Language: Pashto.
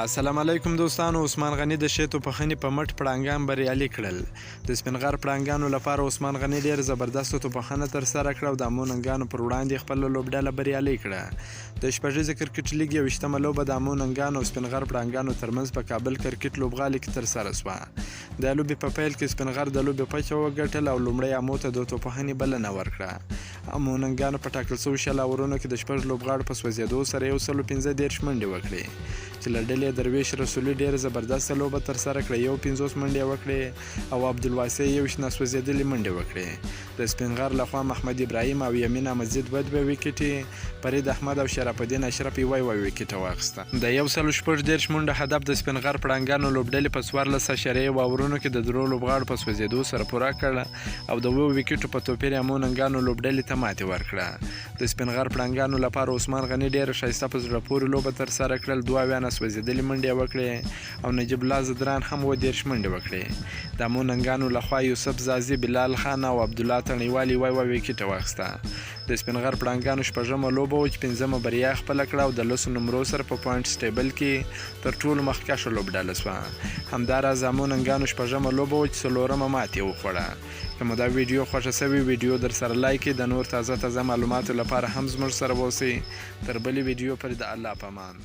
السلام علیکم دوستانو. عثمان غني د شیتو پخنې په مټ پړانګان بریالي کړل. د سپین غر پړانګانو لپاره عثمان غني ډیر زبردست توپخنه ترسره کړه او د اموننګانو پر وړاندې خپل لوبډله بریالي کړه. د شپږیزې کرکټ لیګ یو ویشتمه لوبه د اموننګانو او سپین غر پړانګانو ترمنځ په کابل کرکټ لوبغالي کې ترسره شوه. د لوبې په پیل کې سپین غر د لوبې پچه وګټله او لومړی امو ته د توپخنې بلنه ورکړه. اموننګانو په ټاکل شوي شل اورونو کې د شپږ لوبغاړو په سوځېدو سره 115 منډې وکړې چې له ډلې درویش رسولي ډېره زبردسته لوبه ترسره کړه. 50 منډې وکړې او عبدالواسع 21 ناسوځېدلې منډې وکړې. د سپین غر لخوا محمد ابراهیم او یمین مزید 2 ویکټې، فرید احمد او شرف الدین اشرف 1 ویکټه واخیسته. د 114 منډه هدف د سپین غر پړانګانو لوبډلې په 14 اورونو کې د درو لوبغاړو په سوځېدو سره پوره کړه او د 2 ویکټو په توپیر اموننګانو لوبډلې ته ماتې ورکړه. د سپین غر پړانګانو لپاره عثمان غني ډېره ښایسته په زړه پورې لوبه ترسره کړل. 2 ناسوځېدلې منډې وکړې او نجیب الله زدران هم 30 منډې وکړې. د اموننګانو لخوا یوسف زازي، بلال خان او عبدالله تڼیوال 1 ویکټه واخیسته. د سپین غر پړانګانو شپږمه لوبه وه چې 5مه بریا خپله کړه او د 10 نمرو سره په پوینټس ټیبل کې تر ټولو مخکښه لوبډله شوه. همداراز اموننګانو شپږمه لوبه وه چې 4مه ماتې وخوړه. که مو دا ویډیو خوښه سوې ویډیو در سره لایک کړئ. د نور تازه معلوماتو لپاره هم زموږ سره اوسئ. تر بلې ویډیو پورې د الله په امان.